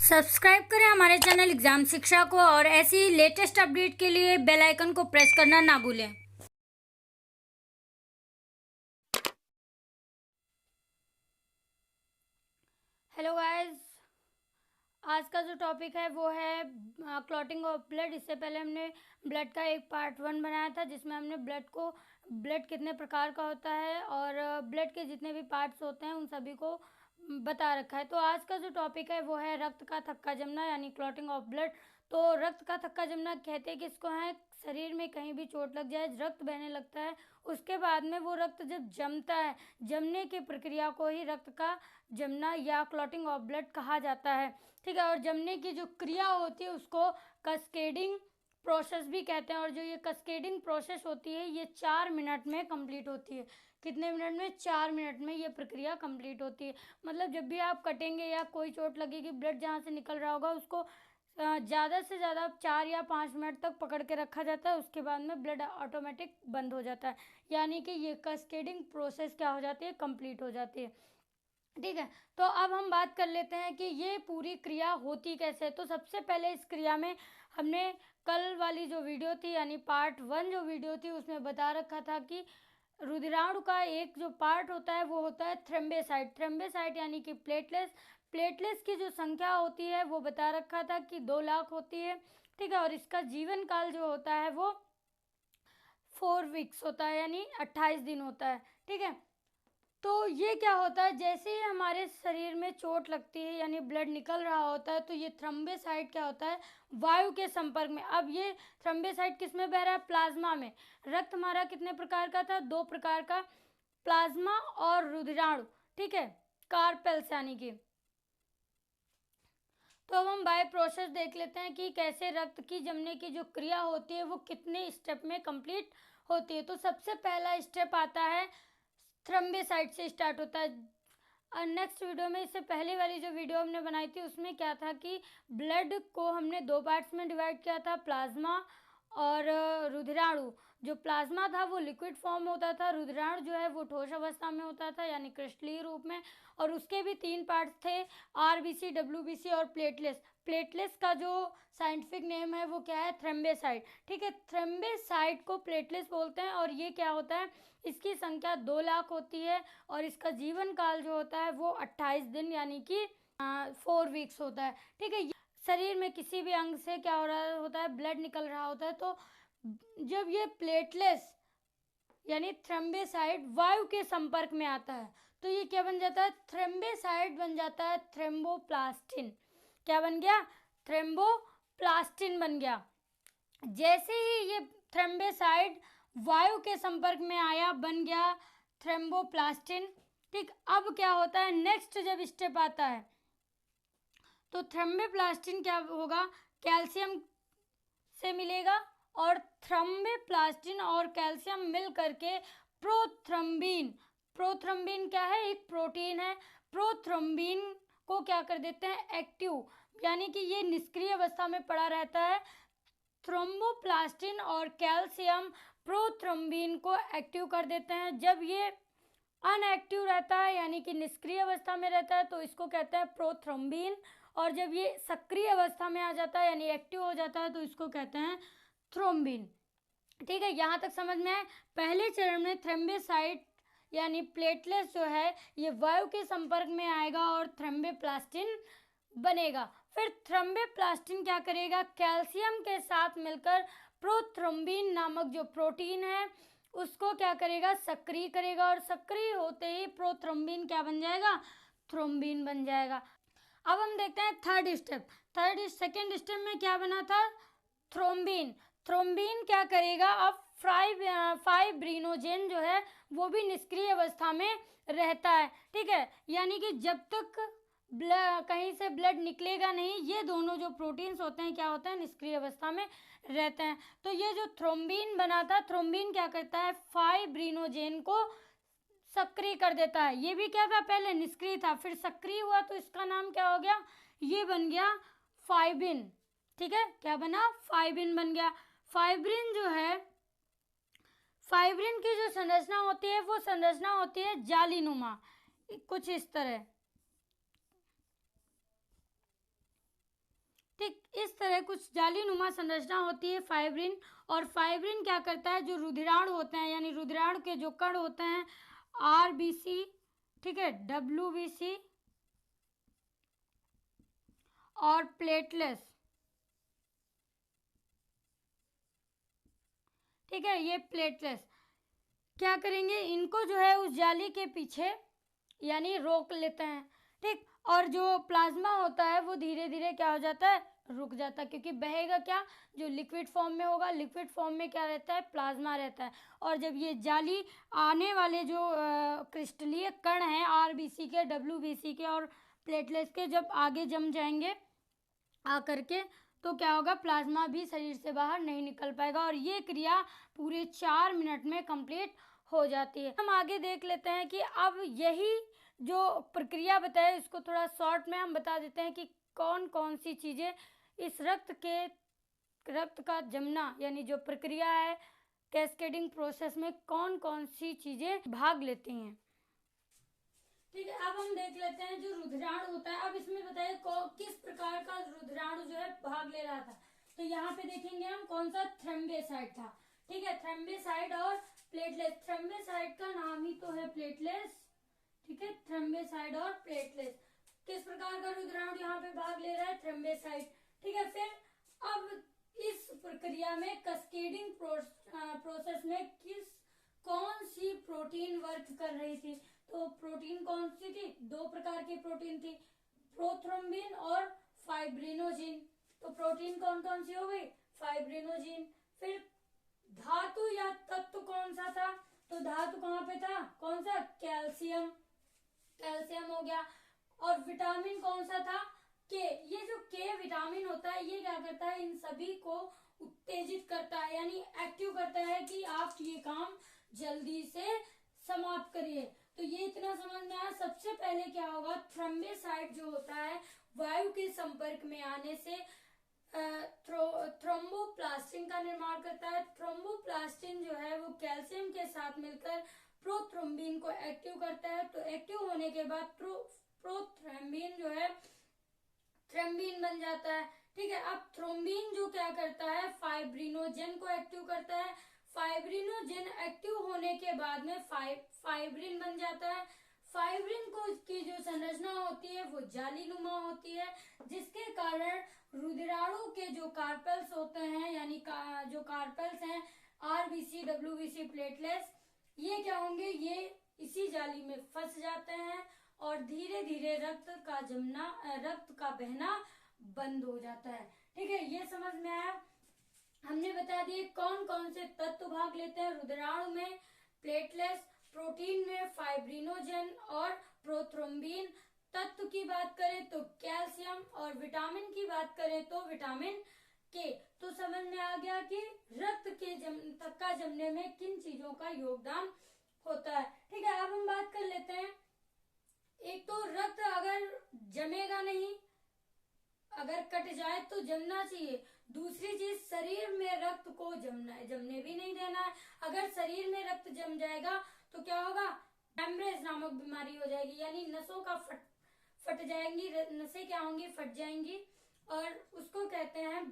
Subscribe करें हमारे channel exam शिक्षा को और ऐसी लेटेस्ट अपडेट के लिए बेल आइकन को प्रेस करना ना भूलें। हेलो गाइस, आज का जो टॉपिक है वो है क्लॉटिंग ऑफ ब्लड। इससे पहले हमने ब्लड का एक पार्ट 1 बनाया था जिसमें हमने ब्लड कितने प्रकार का होता है और ब्लड के जितने भी पार्ट्स होते हैं उन सभी को बता रखा है। तो आज का जो टॉपिक है वो है रक्त का थक्का जमना यानी क्लॉटिंग ऑफ ब्लड। तो रक्त का थक्का जमना कहते हैं किसको है? शरीर में कहीं भी चोट लग जाए, रक्त बहने लगता है, उसके बाद में वो रक्त जब जमता है, जमने की प्रक्रिया को ही रक्त का जमना या क्लॉटिंग ऑफ ब्लड कहा जाता है। ठीक है, और जमने की जो क्रिया होती है उसको कैस्केडिंग प्रोसेस भी कहते हैं। और जो ये कैस्केडिंग प्रोसेस होती है ये 4 मिनट में कंप्लीट होती है। कितने मिनट में? 4 मिनट में ये प्रक्रिया कंप्लीट होती है। मतलब जब भी आप कटेंगे या कोई चोट लगेगी, ब्लड जहाँ से निकल रहा होगा उसको ज़्यादा से ज़्यादा 4 या 5 मिनट तक पकड़ के रखा जाता है। उसके बाद में ब्लड ऑटोमेटिक बंद हो जाता है, यानी कि ये कैस्केडिंग प्रोसेस क्या हो जाती है? कंप्लीट हो जाती है। ठीक है, तो अब हम बात कर लेते हैं कि ये पूरी क्रिया होती कैसे है। तो सबसे पहले इस क्रिया में हमने कल वाली जो वीडियो थी यानी पार्ट 1 जो वीडियो थी उसमें बता रखा था कि रुधिराणु का एक जो पार्ट होता है वो होता है थ्रोम्बोसाइट। थ्रोम्बोसाइट यानी कि प्लेटलेट्स की जो संख्या होती है वो बता रखा था कि 2 लाख होती है। ठीक है, और इसका जीवन काल जो होता है वो 4 वीक्स होता है यानी 28 दिन होता है। ठीक है, तो ये क्या होता है, जैसे ही हमारे शरीर में चोट लगती है यानी ब्लड निकल रहा होता है तो ये थ्रोम्बोसाइट क्या होता है? वायु के संपर्क में। अब ये थ्रोम्बोसाइट किस में बह रहा है? प्लाज्मा में। रक्त हमारा कितने प्रकार का था? 2 प्रकार का, प्लाज्मा और रुधिराणु। ठीक है, कार्पेल्स यानी कि। तो अब हम बाय प्रोसेस देख लेते हैं कि कैसे रक्त की जमने की जो क्रिया होती है वो कितने स्टेप में कंप्लीट होती है। तो सबसे पहला स्टेप आता है थ्रोम्बोसाइट से स्टार्ट होता है। और नेक्स्ट वीडियो में, इससे पहले वाली जो वीडियो हमने बनाई थी उसमें क्या था कि ब्लड को हमने 2 पार्ट्स में डिवाइड किया था, प्लाज्मा और रुधिराणु। जो प्लाज्मा था वो लिक्विड फॉर्म होता था, रुधिराणु जो है वो ठोस अवस्था में होता था यानी क्रिस्टलीय रूप में। और उसके भी 3 पार्ट्स थे, आरबीसी, डब्ल्यूबीसी और प्लेटलेट्स। प्लेटलेट्स का जो साइंटिफिक नेम है वो क्या है? थ्रोम्बोसाइट। ठीक है, थ्रोम्बोसाइट को प्लेटलेट्स बोलते हैं और ये क्या होता है? इसकी संख्या 2 लाख होती है और इसका जीवन काल जो होता है वो 28 दिन यानी कि 4 वीक्स होता है। ठीक है, शरीर में किसी भी अंग से क्या हो रहा होता है? ब्लड निकल रहा होता है। तो जब ये प्लेटलेट्स यानी थ्रोम्बोसाइट वायु के संपर्क में आता है तो ये क्या बन जाता है? थ्रोम्बोसाइट बन जाता है थ्रोम्बोप्लास्टिन। क्या बन गया? थ्रोम्बोप्लास्टिन बन गया। जैसे ही ये थ्रोम्बोसाइट वायु के संपर्क में आया, बन गया थ्रोम्बोप्लास्टिन। ठीक, अब क्या होता है? नेक्स्ट जब स्टेप आता है तो थ्रोम्बोप्लास्टिन क्या होगा? कैल्शियम से मिलेगा और थ्रोम्बोप्लास्टिन और कैल्शियम मिल करके प्रोथ्रम्बिन। प्रोथ्रम्बिन क्या है? एक प्रोटीन है। प्रोथ्रम्बिन को क्या कर देते हैं? एक्टिव, यानी कि ये निष्क्रिय अवस्था में पड़ा रहता है। थ्रोम्बोप्लास्टिन और कैल्शियम प्रोथ्रम्बिन को एक्टिव कर देते हैं। जब ये अनएक्टिव रहता है यानी कि निष्क्रिय अवस्था में रहता है तो इसको कहते हैं प्रोथ्रम्बिन। और जब ये सक्रिय अवस्था में आ जाता है यानी एक्टिव हो जाता है तो इसको कहते हैं थ्रोम्बिन। ठीक है, यहाँ तक समझ में आए? पहले चरण में थ्रोम्बोसाइट यानी प्लेटलेट्स जो है ये वायु के संपर्क में आएगा और थ्रोम्बोप्लास्टिन बनेगा। फिर थ्रोम्बोप्लास्टिन क्या करेगा? कैल्शियम के साथ मिलकर प्रोथ्रोम्बिन नामक जो प्रोटीन है उसको क्या करेगा? सक्रिय करेगा और सक्रिय होते ही प्रोथ्रोम्बिन क्या बन जाएगा? थ्रोम्बिन बन जाएगा। अब हम देखते हैं थर्ड स्टेप। सेकेंड स्टेप में क्या बना था? थ्रोम्बिन। थ्रोम्बिन क्या करेगा? अब फाइब्रिनोजेन जो है वो भी निष्क्रिय अवस्था में रहता है। ठीक है, यानी कि जब तक कहीं से ब्लड निकलेगा नहीं, ये दोनों जो प्रोटीन्स होते हैं क्या होते हैं? निष्क्रिय अवस्था में रहते हैं। तो ये जो थ्रोम्बिन बना था, थ्रोम्बिन क्या करता है? फाइब्रिनोजेन को सक्रिय कर देता है। ये भी क्या था? पहले निष्क्रिय था, फिर सक्रिय हुआ तो इसका नाम क्या हो गया? ये बन गया फाइबिन। ठीक है, क्या बना? फाइबिन बन गया। फाइब्रिन जो है, फाइब्रिन की जो संरचना होती है वो संरचना होती है जालीनुमा, कुछ इस तरह। ठीक इस तरह कुछ जालीनुमा संरचना होती है फाइब्रिन। और फाइब्रिन क्या करता है, जो रुधिराणु होते हैं यानी रुधिराणु के जो कण होते हैं आरबीसी, ठीक है, डब्ल्यूबीसी और प्लेटलेट्स, ठीक है, ये प्लेटलेट्स क्या करेंगे, इनको जो है उस जाली के पीछे यानी रोक लेते हैं। ठीक, और जो प्लाज्मा होता है वो धीरे धीरे क्या हो जाता है, रुक जाता है, क्योंकि बहेगा क्या, जो लिक्विड फॉर्म में होगा, लिक्विड फॉर्म में क्या रहता है, प्लाज्मा रहता है। और जब ये जाली आने वाले जो क्रिस्टलीय कण हैं आरबीसी के, डब्ल्यूबीसी के और प्लेटलेट्स के, जब आगे जम जाएंगे आकर के, तो क्या होगा, प्लाज्मा भी शरीर से बाहर नहीं निकल पाएगा और ये क्रिया पूरे 4 मिनट में कंप्लीट हो जाती है। हम आगे देख लेते हैं कि अब यही जो प्रक्रिया बताए इसको थोड़ा शॉर्ट में हम बता देते हैं कि कौन कौन सी चीज़ें इस रक्त का जमना यानी जो प्रक्रिया है कैस्केडिंग प्रोसेस में कौन कौन सी चीज़ें भाग लेती हैं। ठीक है, अब हम देख लेते हैं जो रुधिराणु होता है। अब इसमें बताइए किस प्रकार का रुधिराणु जो है भाग ले रहा था। तो यहाँ पे देखेंगे हम कौन सा, थ्रम्बेसाइट था। ठीक है, थ्रम्बेसाइट और प्लेटलेट्स, थ्रम्बेसाइट का नाम ही तो है प्लेटलेट्स। ठीक है, थ्रम्बेसाइट और प्लेटलेट्स किस प्रकार का रुधिराणु यहाँ पे भाग ले रहा है, थ्रम्बेसाइट। ठीक है, फिर अब इस प्रक्रिया में कैस्केडिंग प्रोसेस में कौन सी प्रोटीन वर्क कर रही थी। तो प्रोटीन कौन सी थी, 2 प्रकार की प्रोटीन थी, प्रोथ्रोम्बिन और फाइब्रिनोजिन। तो प्रोटीन कौन कौन सी हो गई, फाइब्रिनोजिन। फिर धातु या तत्व कौन सा था, तो धातु कहाँ पे था, कौन सा, कैल्शियम, कैल्शियम हो गया। और विटामिन कौन सा था, के। ये जो के विटामिन होता है ये क्या करता है, इन सभी को उत्तेजित करता है यानी एक्टिव करता है कि आप ये काम जल्दी से समाप्त करिए। तो ये इतना समझ में आया। सबसे पहले क्या होगा, थ्रम्बेसाइट जो होता है वायु के संपर्क में आने से थ्रोम्बोप्लास्टिन का निर्माण करता है। थ्रोम्बोप्लास्टिन जो है वो कैल्शियम के साथ मिलकर प्रोथ्रोम्बिन को एक्टिव करता है। तो एक्टिव होने के बाद प्रोथ्रोम्बिन जो है थ्रोम्बिन बन जाता है। ठीक है, अब थ्रोम्बिन जो क्या करता है, फाइब्रिनोजेन को एक्टिव करता है। फाइब्रिनोजेन एक्टिव होने के बाद में फाइब्रिन बन जाता है। फाइब्रिन को की जो संरचना होती है वो जालीनुमा होती है, जिसके कारण रुधिराणु के जो कार्पेल्स होते हैं यानी जो कार्पेल्स हैं आरबीसी, डब्ल्यूबीसी, प्लेटलेट्स, ये क्या होंगे, ये इसी जाली में फंस जाते हैं और धीरे धीरे रक्त का बहना बंद हो जाता है। ठीक है, ये समझ में आया। हमने बता दिए कौन कौन से तत्व भाग लेते हैं रुधिराणु में, प्लेटलेट्स, प्रोटीन में फाइब्रिनोजेन और प्रोथ्रोम्बिन। तत्व की बात करें तो कैल्शियम और विटामिन की बात करें तो विटामिन के। तो समझ में आ गया कि रक्त के तक का जमने में किन चीजों का योगदान होता है। ठीक है, अब हम बात कर लेते हैं, एक तो रक्त अगर जमेगा नहीं, अगर कट जाए तो जमना चाहिए। दूसरी चीज, शरीर में रक्त को जमने भी नहीं देना है। अगर शरीर में रक्त जम जाएगा तो क्या होगा, हेमरेज नामक बीमारी हो जाएगी यानी नसों का फट जाएंगी, नसें क्या होंगी, फट जाएंगी और उसको कहते हैं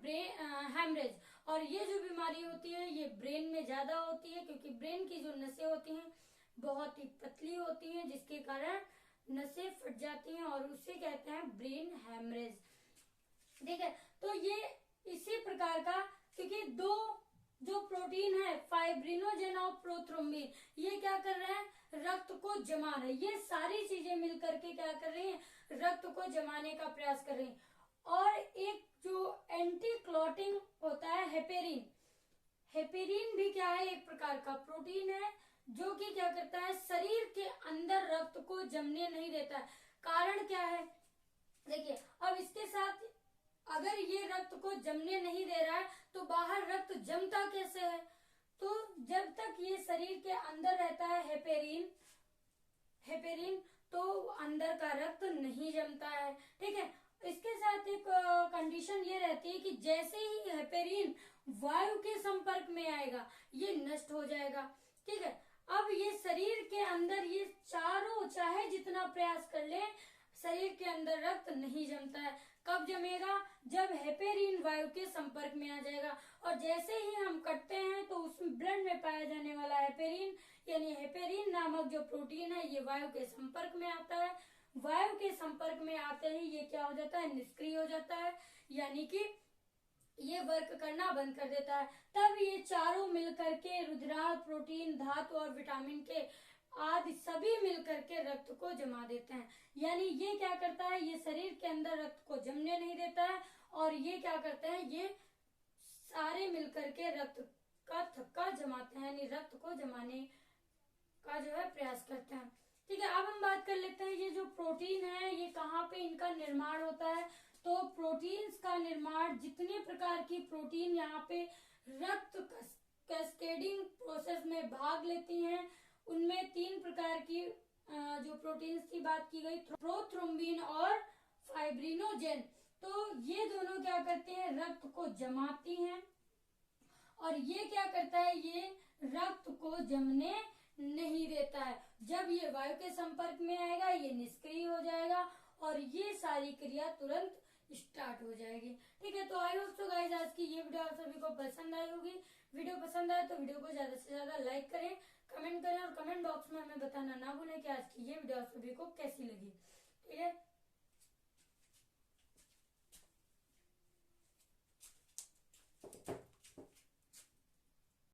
हेमरेज। और ये जो बीमारी होती है ये ब्रेन में ज्यादा होती है, क्योंकि ब्रेन की जो नसें होती हैं बहुत ही पतली होती हैं, जिसके कारण नसें फट जाती हैं और उसे कहते हैं ब्रेन हेमरेज। ठीक है, तो ये इसी प्रकार का, क्योंकि 2 जो प्रोटीन है फाइब्रिनोजेन और प्रोथ्रोम्बिन, ये क्या कर रहे हैं, रक्त को जमा रहे हैं। ये सारी चीजें मिलकर के क्या कर रही हैं, रक्त को जमाने का प्रयास कर रही हैं। और एक जो एंटी क्लॉटिंग होता है हेपेरिन, हेपेरिन भी क्या है, एक प्रकार का प्रोटीन है जो कि क्या करता है, शरीर के अंदर रक्त को जमने नहीं देता है। कारण क्या है, देखिए, अब इसके साथ अगर ये रक्त को जमने नहीं दे रहा है तो बाहर रक्त जमता कैसे है, तो जब तक ये शरीर के अंदर रहता है हेपेरिन तो अंदर का रक्त नहीं जमता है। ठीक है, इसके साथ एक कंडीशन ये रहती है कि जैसे ही हेपेरिन वायु के संपर्क में आएगा ये नष्ट हो जाएगा। ठीक है, अब ये शरीर के अंदर ये चारों चाहे जितना प्रयास कर ले शरीर के अंदर रक्त नहीं जमता है। कब जमेगा? जब हेपेरिन वायु के संपर्क में आ जाएगा। और जैसे ही हम कटते हैं तो उसमें ब्लड में पाया जाने वाला हेपेरिन यानी हेपेरिन नामक जो प्रोटीन है ये वायु के संपर्क में आता है। वायु के संपर्क में आते ही ये क्या हो जाता है? निष्क्रिय हो जाता है, यानी कि ये वर्क करना बंद कर देता है। तब ये चारों मिलकर के रुधिराल, प्रोटीन, धातु और विटामिन के आदि सभी मिलकर के रक्त को जमा देते हैं। यानी ये क्या करता है? ये शरीर के अंदर रक्त को जमने नहीं देता है और ये क्या करते हैं? ये सारे मिलकर के रक्त का थक्का जमाते हैं, यानी रक्त को जमाने का जो है प्रयास करते हैं। ठीक है, अब हम बात कर लेते हैं ये जो प्रोटीन है ये कहाँ पे इनका निर्माण होता है। तो प्रोटीन्स का निर्माण, जितने प्रकार की प्रोटीन यहाँ पे रक्त कैस्केडिंग प्रोसेस में भाग लेती हैं उनमें 3 प्रकार की जो प्रोटीन्स की बात की गई, प्रोथ्रोम्बिन और फाइब्रिनोजेन। तो ये दोनों क्या करते हैं? रक्त को जमाती हैं और ये क्या करता है? ये रक्त को जमने नहीं देता है। जब ये वायु के संपर्क में आएगा ये निष्क्रिय हो जाएगा और ये सारी क्रिया तुरंत स्टार्ट हो जाएगी। ठीक है, तो आई होप सो गाइस आज की ये वीडियो आप सभी को पसंद आई होगी। वीडियो पसंद आए तो वीडियो को ज्यादा से ज्यादा लाइक करें, कमेंट करें और कमेंट बॉक्स में हमें बताना ना भूलें कि आज की ये वीडियो आप सभी को कैसी लगी। ठीक है।